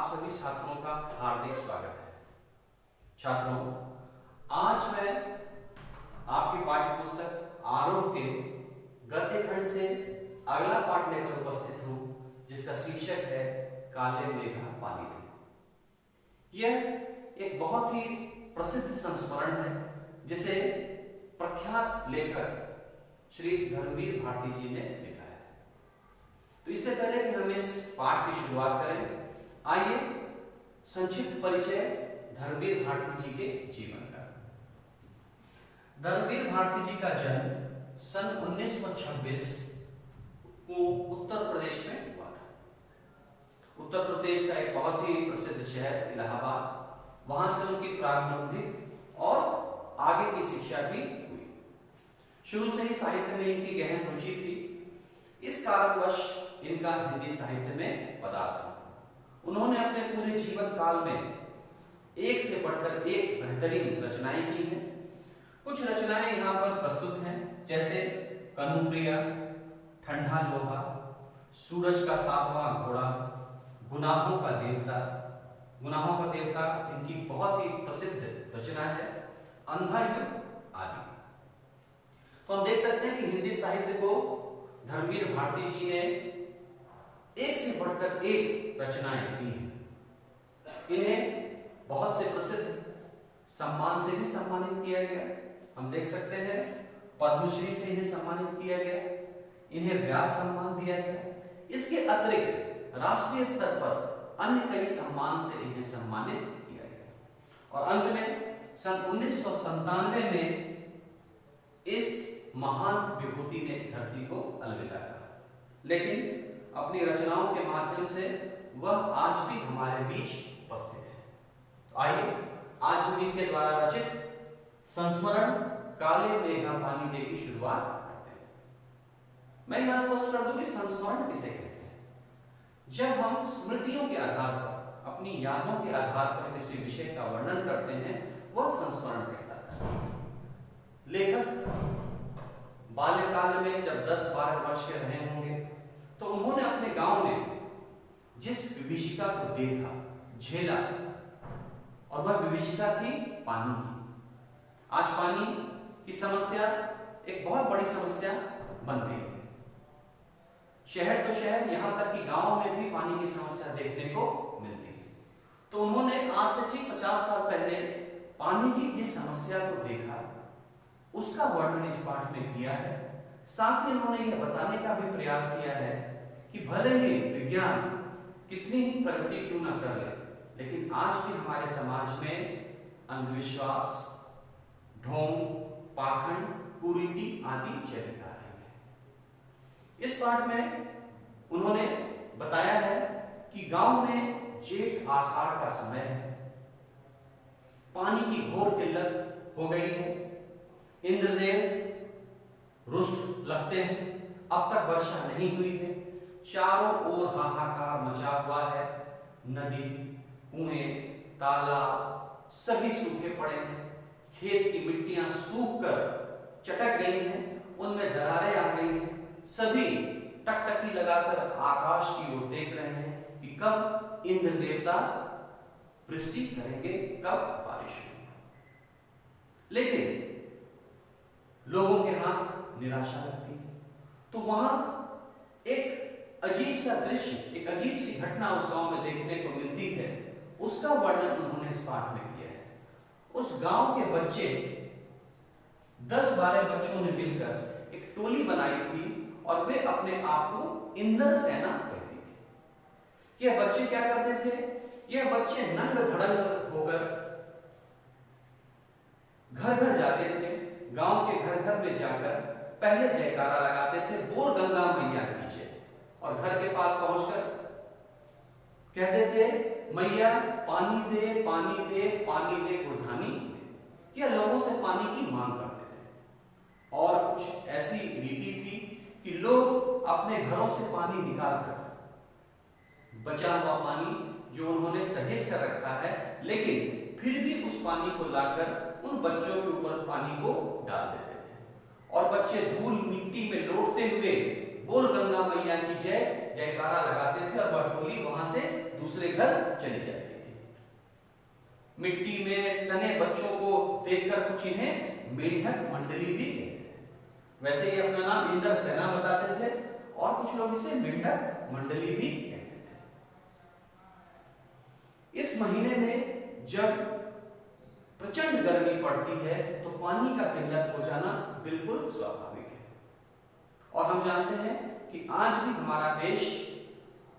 सभी छात्रों का हार्दिक स्वागत है। छात्रों, आज मैं आपकी पाठ्य पुस्तक आरोह के गद्य खंड से अगला पाठ लेकर उपस्थित हूं, जिसका शीर्षक है काले मेघा पानी दे। यह एक बहुत ही प्रसिद्ध संस्मरण है, जिसे प्रख्यात लेखक श्री धर्मवीर भारती जी ने लिखा है। तो इससे पहले कि हम इस पाठ की शुरुआत करें, आइए संक्षिप्त परिचय धर्मवीर भारती जी के जीवन का। धर्मवीर भारती जी का जन्म सन 1926 को उत्तर प्रदेश में हुआ था। उत्तर प्रदेश का एक बहुत ही प्रसिद्ध शहर इलाहाबाद, वहां से उनकी प्रारंभिक और आगे की शिक्षा भी हुई। शुरू से ही साहित्य में इनकी गहन रुचि थी। इस कारणवश इनका हिंदी साहित्य में पदार्पण। उन्होंने अपने पूरे जीवन काल में एक से बढ़कर एक बेहतरीन रचनाएं की हैं। कुछ रचनाएं यहाँ पर प्रस्तुत हैं, जैसे कनुप्रिया, ठंडा लोहा, सूरज का सातवां घोड़ा, गुनाहों का देवता। गुनाहों का देवता इनकी बहुत ही प्रसिद्ध रचना है, अंधा युग आदि। तो हम देख सकते हैं कि हिंदी साहित्य को धर्मवीर भारती जी ने एक से बढ़कर एक रचनाएं दी हैं। इन्हें बहुत से प्रसिद्ध सम्मान से भी सम्मानित किया गया। हम देख सकते हैं पद्मश्री से इन्हें सम्मानित किया गया, इन्हें व्यास सम्मान दिया गया। इसके अतिरिक्त राष्ट्रीय स्तर पर अन्य कई सम्मान से इन्हें सम्मानित किया गया। और अंत में सन 1997 में इस महान विभूति ने धरती को अलविदा कहा, लेकिन अपनी रचनाओं के माध्यम से वह आज भी हमारे बीच उपस्थित है। तो आइए आज हम इनके द्वारा रचित संस्मरण काले मेघा पानी दे की शुरुआत करते हैं। मैं यह स्पष्ट कर दूं कि संस्मरण किसे कहते हैं। जब हम स्मृतियों के आधार पर, अपनी यादों के आधार पर किसी विषय का वर्णन करते हैं, वह संस्मरण कहलाता है। लेखक बाल्यकाल में जब 10-12 वर्ष के रहे होंगे, तो उन्होंने अपने गांव में जिस विभीषिका को देखा, झेला, और वह विभीषिका थी पानी की। आज पानी की समस्या एक बहुत बड़ी समस्या बन गई है। शहर तो शहर, यहां तक कि गांव में भी पानी की समस्या देखने को मिलती है। तो उन्होंने आज से ठीक 50 साल पहले पानी की जिस समस्या को देखा, उसका वर्णन इस पाठ में किया है। साथ ही उन्होंने यह बताने का भी प्रयास किया है कि भले ही विज्ञान कितनी ही प्रगति क्यों न कर ले, लेकिन आज भी हमारे समाज में अंधविश्वास, ढोंग, पाखंड, कुरीति आदि चलित आ रही है। इस पाठ में उन्होंने बताया है कि गांव में जेठ आषाढ़ का समय है, पानी की घोर किल्लत हो गई है, इंद्रदेव रुष्ट लगते हैं, अब तक वर्षा नहीं हुई है, चारों ओर हाहाकार मचा हुआ है, नदी, कुएं, तालाब सभी सूखे पड़े हैं, खेत की मिट्टियां सूख कर चटक गई हैं, उनमें दरारें आ गई हैं, सभी टकटकी लगाकर आकाश की ओर देख रहे हैं कि कब इंद्र देवता वृष्टि करेंगे, कब बारिश होगी। लेकिन लोगों के हाथ निराशा लगती है। तो वहां एक अजीब सा दृश्य, एक अजीब सी घटना उस गांव में देखने को मिलती है। उसका वर्णन उन्होंने इस पाठ में किया है। उस गांव के बच्चे 10-12 बच्चों ने मिलकर एक टोली बनाई थी और वे अपने आप को इंद्र सेना कहती थी। यह बच्चे क्या करते थे? यह बच्चे नंग धड़ंग होकर घर घर जाते थे। गांव के घर घर में जाकर पहले जयकारा लगाते थे, बोल गंगा मैया की जय, और घर के पास पहुंचकर कहते थे, मैया पानी दे, पानी दे, पानी दे, गुरधानी दे। यह लोगों से पानी की मांग करते थे। और कुछ ऐसी रीति थी कि लोग अपने घरों से पानी निकालकर, बचा हुआ पानी जो उन्होंने सहेज कर रखा है, लेकिन फिर भी उस पानी को लाकर उन बच्चों के ऊपर पानी को डाल देते थे। और बच्चे धूल मिट्टी में लौटते हुए बोल गंगा मैया की जय जयकारा लगाते थे और वह टोली वहां से दूसरे घर चली जाती थी। मिट्टी में सने बच्चों को देखकर कुछ इन्हें मेंढक मंडली भी कहते थे। वैसे ही अपना नाम इंद्र सेना बताते थे और कुछ लोग इसे मेंढक मंडली भी कहते थे। इस महीने में जब प्रचंड गर्मी पड़ती है तो पानी का किल्लत हो जाना बिल्कुल स्वाभाविक है। और हम जानते हैं कि आज भी हमारा देश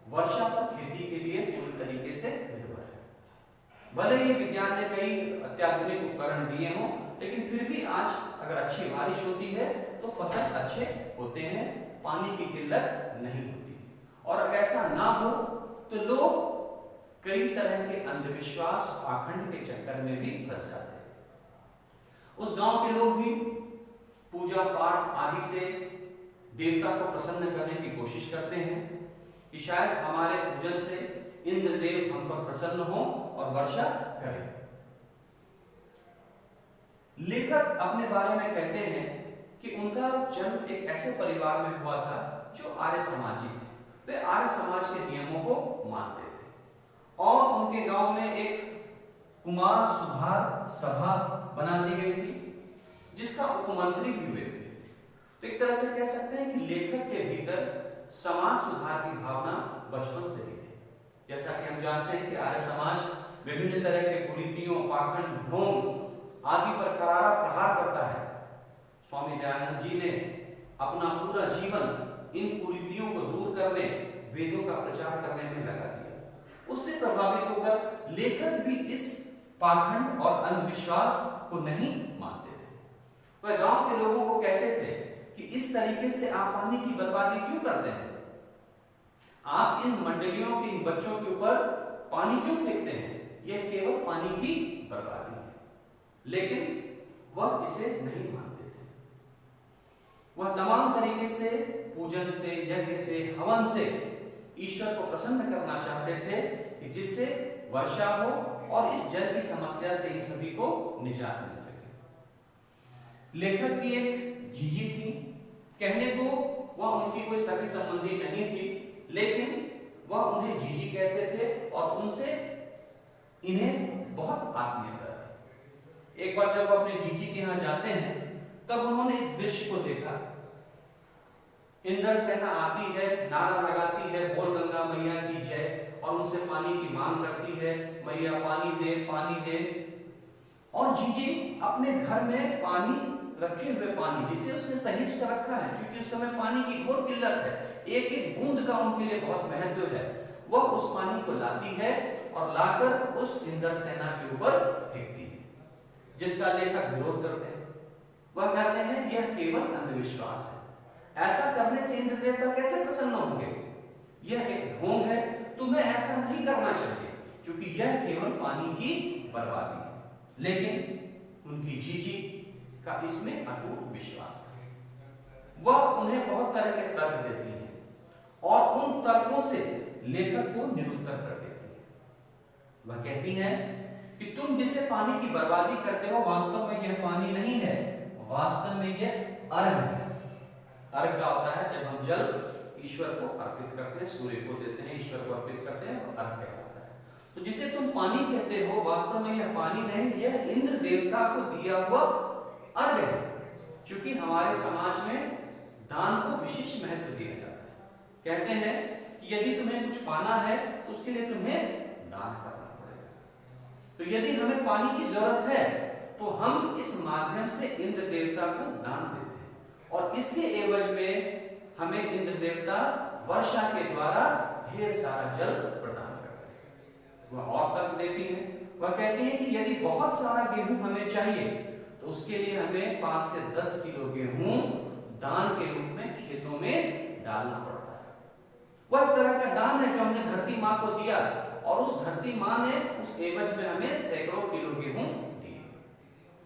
वर्षा पर खेती के लिए पूरी तरीके से निर्भर है। भले ही विज्ञान ने कई अत्याधुनिक उपकरण दिए हों, लेकिन फिर भी आज अगर अच्छी बारिश होती है तो फसल अच्छे होते हैं, पानी की किल्लत नहीं होती। और अगर ऐसा ना हो तो लोग कई तरह के अंधविश्वास पाखंड के चक्कर में भी फंस जाते हैं। उस गांव के लोग भी पूजा पाठ आदि से देवता को प्रसन्न करने की कोशिश करते हैं कि शायद हमारे पूजन से इंद्रदेव हम पर प्रसन्न हो और वर्षा करें। लेखक अपने बारे में कहते हैं कि उनका जन्म एक ऐसे परिवार में हुआ था जो आर्य समाजी थे। वे आर्य समाज के नियमों को मानते थे और उनके गांव में एक कुमार सुधार सभा बना दी गई थी जिसका उपमंत्री भी हुए थे। तो एक तरह से कह सकते हैं कि लेखक के भीतर समाज सुधार की भावना बचपन से ही थी। जैसा कि हम जानते हैं कि आर्य समाज विभिन्न तरह के कुरीतियों, पाखंड, ढोंग आदि पर करारा प्रहार करता है। स्वामी दयानंद जी ने अपना पूरा जीवन इन कुरीतियों को दूर करने, वेदों का प्रचार करने में लगा दिया। उससे प्रभावित होकर लेखक भी इस पाखंड और अंधविश्वास को नहीं मानते थे। वह गांव के लोगों को कहते थे कि इस तरीके से आप पानी की बर्बादी क्यों करते हैं? आप इन मंडलियों के, इन बच्चों के ऊपर पानी क्यों फेंकते हैं? यह केवल पानी की बर्बादी है। लेकिन वह इसे नहीं मानते थे। वह तमाम तरीके से पूजन से, यज्ञ से, हवन से ईश्वर को प्रसन्न करना चाहते थे कि जिससे वर्षा हो और इस जल की समस्या से इन सभी को निजात मिल सके। लेखक की एक जीजी थी, कहने को वह उनकी कोई सगी संबंधी नहीं थी, लेकिन वह उन्हें जीजी कहते थे और उनसे इन्हें बहुत आत्मीयता थी। एक बार जब वह अपने जीजी के यहाँ जाते हैं तब उन्होंने इस दृश्य को देखा। इंद्र सेना आती है, नारा लगाती है, बोल गंगा मैया की जय, और उनसे पानी की मांग करती है, मैया पानी दे, पानी दे। और जीजी अपने घर में पानी रखे हुए, पानी जिसे उसने सहेज कर रखा है क्योंकि उस समय पानी की घोर किल्लत है, एक एक बूंद का उनके लिए बहुत महत्व है। वह उस पानी को लाती है और लाकर उस इंद्र सेना के ऊपर फेंकती है, जिसका लेखक विरोध करते हैं। वह कहते हैं यह केवल अंधविश्वास है, ऐसा करने से इंद्र देवता कैसे प्रसन्न होंगे? यह एक ढोंग है, तुम्हें ऐसा नहीं करना चाहिए क्योंकि यह केवल पानी की बर्बादी है। लेकिन उनकी जीजी का इसमें अटूट विश्वास था। वह उन्हें बहुत तरह के तर्क देती है और उन तर्कों से लेखक को निरुत्तर कर देती है। वह कहती है कि तुम जिसे पानी की बर्बादी करते हो वास्तव में यह पानी नहीं है, वास्तव में यह अर्घ है। अर्घ का होता है जब हम जल ईश्वर को अर्पित करते हैं, सूर्य को देते हैं, ईश्वर को अर्पित करते हैं, और अर्घ कहलाता है। तो जिसे तुम पानी कहते हो वास्तव में यह पानी नहीं, यह इंद्र देवता को दिया हुआ अर्घ है। क्योंकि हमारे समाज में दान को विशेष महत्व दिया जाता है। कहते हैं कि यदि तुम्हें कुछ पाना है तो उसके लिए तुम्हें दान करना पड़ेगा। तो यदि हमें पानी की जरूरत है तो हम इस माध्यम से इंद्र देवता को दान देते हैं और इसके एवज में हमें इंद्र देवता वर्षा के द्वारा ढेर सारा जल प्रदान करते हैं। वह और तर्क देती है। वह कहती है कि यदि बहुत सारा गेहूं हमें चाहिए तो उसके लिए हमें 5 से 10 किलो गेहूं दान के रूप में खेतों में डालना पड़ता है। वह एक तरह का दान है जो हमने धरती माँ को दिया और उस धरती माँ ने उस एवज में हमें सैकड़ों किलो गेहूं दिए।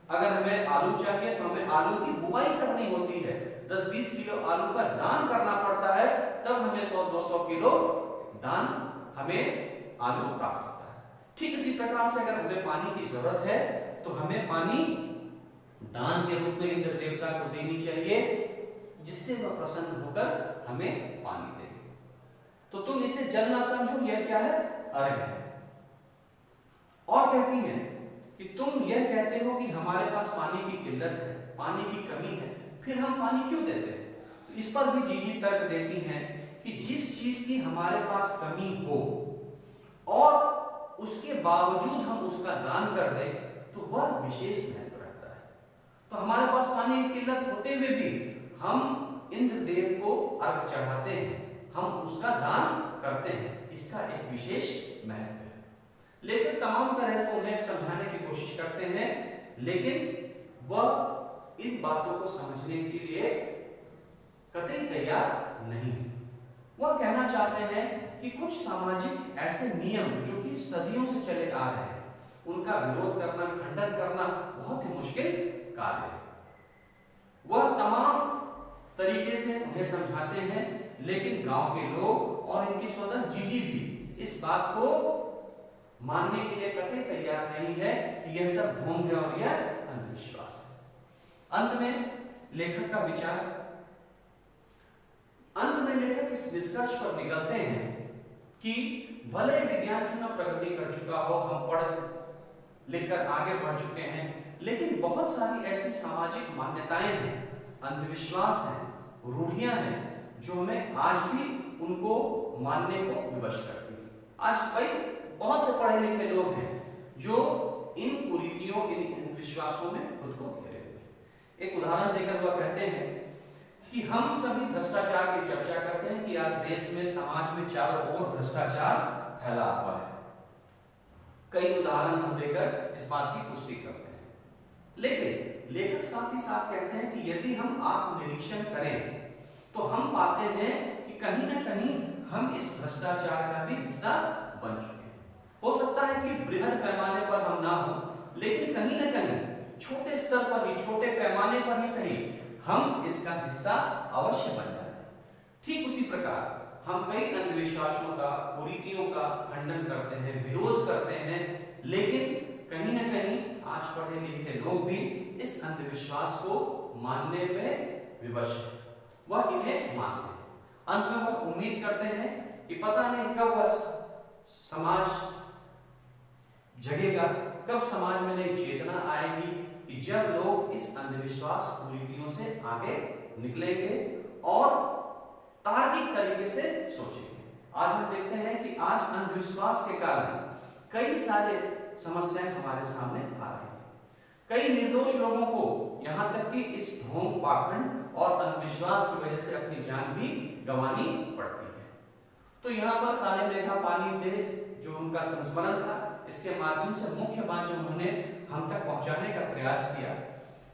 अगर हमें आलू चाहिए तो हमें आलू की बुआई करनी होती है, 10-20 किलो आलू का दान करना पड़ता है, तब हमें 100-200 किलो दान हमें आलू प्राप्त होता है। ठीक इसी प्रकार से अगर हमें पानी की जरूरत है तो हमें पानी दान के रूप में इंद्र देवता को देनी चाहिए, जिससे वह प्रसन्न होकर हमें पानी देंगे। तो तुम इसे जल ना समझो, यह क्या है? अर्घ है। और कहती हैं कि तुम यह कहते हो कि हमारे पास पानी की किल्लत है, पानी की कमी है, फिर हम पानी क्यों देते हैं? तो इस पर भी जीजी तर्क देती हैं कि जिस चीज की हमारे पास कमी हो और उसके बावजूद हम उसका दान कर दें तो वह विशेष महत्व रखता है। तो हमारे पास पानी की किल्लत होते हुए भी हम इंद्रदेव को अर्घ चढ़ाते हैं, हम उसका दान करते हैं, इसका एक विशेष महत्व है। लेकिन तमाम तरह से उन्हें समझाने की कोशिश करते हैं, लेकिन वह इन बातों को समझने के लिए कतई तैयार नहीं है। वह कहना चाहते हैं कि कुछ सामाजिक ऐसे नियम जो कि सदियों से चले आ रहे हैं, उनका विरोध करना, खंडन करना बहुत ही मुश्किल कार्य है। वह तमाम तरीके से उन्हें समझाते हैं, लेकिन गांव के लोग और इनकी स्वतः जीजी भी इस बात को मानने के लिए कतई तैयार नहीं है कि यह सब ढोंग है और यह अंधविश्वास है। अंत में लेखक का विचार, अंत में लेखक इस निष्कर्ष पर निकलते हैं कि भले विज्ञान क्यों न प्रगति कर चुका हो, हम पढ़ लिखकर आगे बढ़ चुके हैं, लेकिन बहुत सारी ऐसी सामाजिक मान्यताएं हैं, अंधविश्वास हैं, रूढ़ियां हैं, जो हमें आज भी उनको मानने को विवश करती है। आज कई बहुत से पढ़े लिखे लोग हैं जो इन कुरीतियों, इन विश्वासों में खुद को घेरे हुए। एक उदाहरण देकर वह कहते हैं कि हम सभी भ्रष्टाचार की चर्चा करते हैं कि आज देश में, समाज में चारों ओर भ्रष्टाचार फैला हुआ है। कई उदाहरण हम देकर इस बात की पुष्टि करते हैं, लेकिन लेखक साथ ही साथ कहते हैं कि यदि हम आत्मनिरीक्षण करें तो हम पाते हैं कि कहीं ना कहीं हम इस भ्रष्टाचार का भी हिस्सा बन चुके हैं। हो सकता है कि बृहद पैमाने पर हम ना हो, लेकिन कहीं ना कहीं छोटे स्तर पर ही, छोटे पैमाने पर ही सही, हम इसका हिस्सा अवश्य बन जाते हैं। ठीक उसी प्रकार हम कई अंधविश्वासों का, कुरीतियों का खंडन करते हैं, विरोध करते हैं, लेकिन कहीं ना कहीं आज पढ़े लिखे लोग भी इस अंधविश्वास को मानने में विवश हैं, वह इन्हें मानते हैं। अंत में वह उम्मीद करते हैं कि पता नहीं कब वह समाज जगेगा, कब समाज में नई चेतना आएगी कि जब लोग इस अंधविश्वास, कुरीतियों से आगे निकलेंगे और तार्किक तरीके से सोचेंगे। आज हम देखते हैं कि आज अंधविश्वास के कारण कई सारे समस्याएं हमारे सामने आ रही हैं। कई निर्दोष लोगों को यहाँ तक कि इस ढोंग, पाखंड और अंधविश्वास की वजह से अपनी जान भी गंवानी पड़ती है। तो यहाँ पर काले मेघा पानी दे जो उनका संस्मरण था, इसके माध्यम से मुख्य बात जो उन्होंने हम तक पहुंचाने का प्रयास किया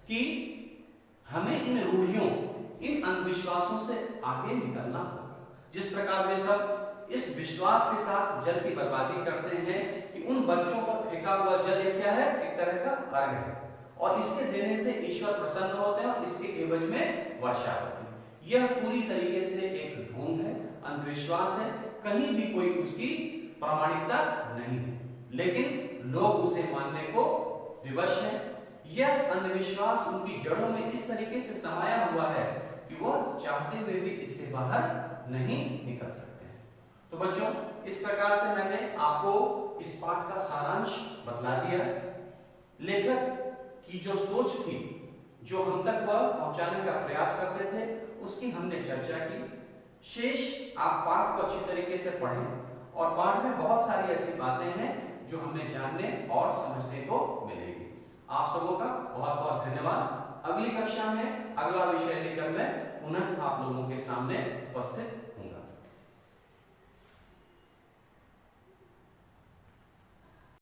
कि हमें इन रूढ़ियों, इन अंधविश्वासों से आगे निकलना होगा। जिस प्रकार वे सब इस विश्वास के साथ जल की बर्बादी करते हैं कि उन बच्चों पर फेंका हुआ जल एक क्या है, एक तरह का अर्घ है, और इसके देने से ईश्वर प्रसन्न होते हैं और इसके एवज में वर्षा होती है। यह पूरी तरीके से एक ढोंग है, अंधविश्वास है, कहीं भी कोई उसकी प्रामाणिकता नहीं है, लेकिन लोग उसे मानने को विवश हैं। यह अंधविश्वास उनकी जड़ों में इस तरीके से समाया हुआ है कि वह चाहते हुए भी इससे बाहर नहीं निकल सकते हैं। तो बच्चों, इस प्रकार से मैंने आपको इस पाठ का सारांश बतला दिया। लेखक की जो सोच थी, जो हम तक वह पहुंचाने का प्रयास करते थे, उसकी हमने चर्चा की। शेष आप पाठ को अच्छी तरीके से पढ़ें और पाठ में बहुत सारी ऐसी बातें हैं जो हमें जानने और समझने को मिलेगी। आप सबों का बहुत बहुत धन्यवाद। अगली कक्षा में अगला विषय लेकर मैं पुनः आप लोगों के सामने उपस्थित